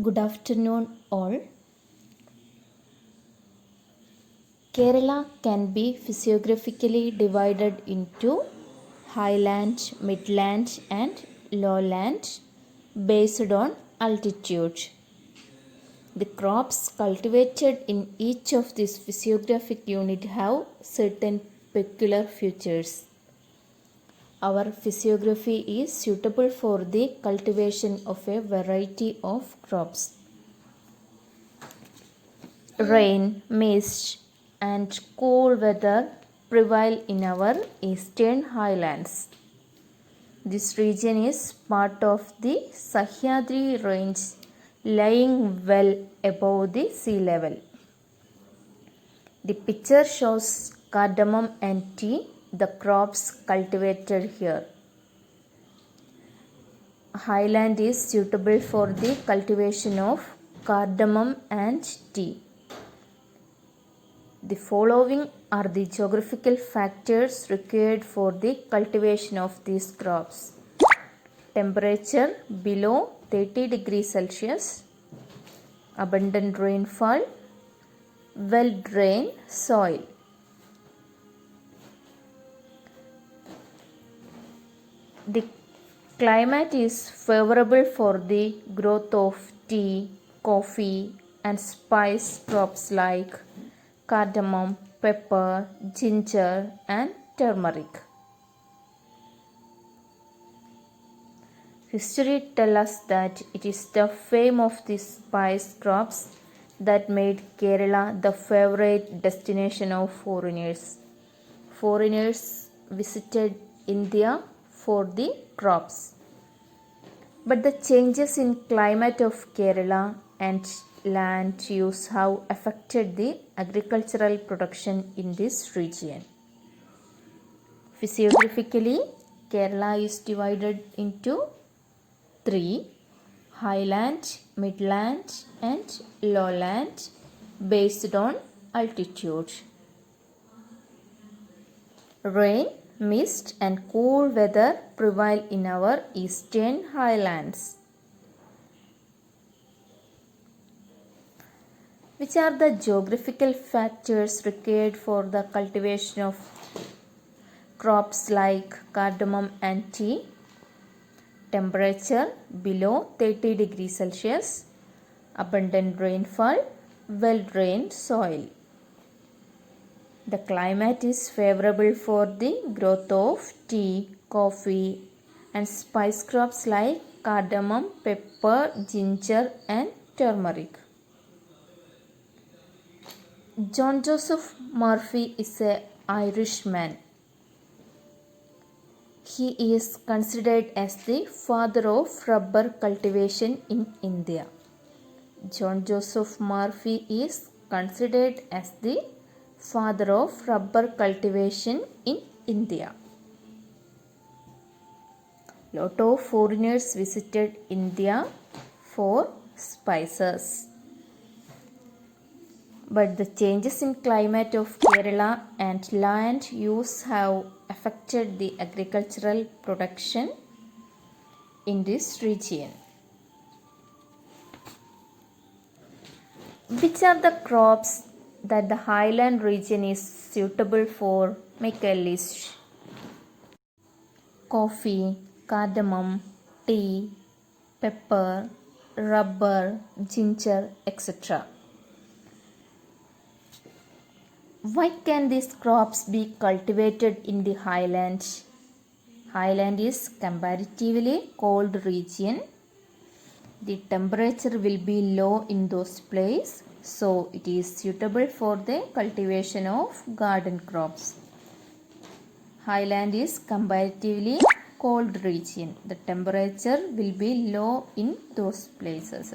Good afternoon, all. Kerala can be physiographically divided into highland, midland, and lowland based on altitude. The crops cultivated in each of these physiographic units have certain peculiar features. Our physiography is suitable for the cultivation of a variety of crops. Rain, mist, and cool weather prevail in our eastern highlands. This region is part of the Sahyadri range, lying well above the sea level. The picture shows cardamom and tea, the crops cultivated here. Highland is suitable for the cultivation of cardamom and tea. The following are the geographical factors required for the cultivation of these crops. Temperature below 30 degrees Celsius, abundant rainfall, well-drained soil. The climate is favorable for the growth of tea, coffee, and spice crops like cardamom, pepper, ginger, and turmeric. History tells us that it is the fame of these spice crops that made Kerala the favorite destination of foreigners. Foreigners visited India for the crops. But the changes in climate of Kerala and land use have affected the agricultural production in this region. Physiographically, Kerala is divided into three: highland, midland, and lowland based on altitude. Rain, mist, and cool weather prevail in our eastern highlands. Which are the geographical factors required for the cultivation of crops like cardamom and tea? Temperature below 30 degrees Celsius, abundant rainfall, well-drained soil. The climate is favorable for the growth of tea, coffee, and spice crops like cardamom, pepper, ginger, and turmeric. John Joseph Murphy is an Irishman. He is considered as the father of rubber cultivation in India. John Joseph Murphy is considered as the father of rubber cultivation in India. Lot of foreigners visited India for spices. But the changes in climate of Kerala and land use have affected the agricultural production in this region. Which are the crops that the highland region is suitable for? Make a list. Coffee, cardamom, tea, pepper, rubber, ginger, etc. Why can these crops be cultivated in the highland? Highland is comparatively cold region. The temperature will be low in those places, so it is suitable for the cultivation of garden crops. Highland is comparatively cold region. The temperature will be low in those places.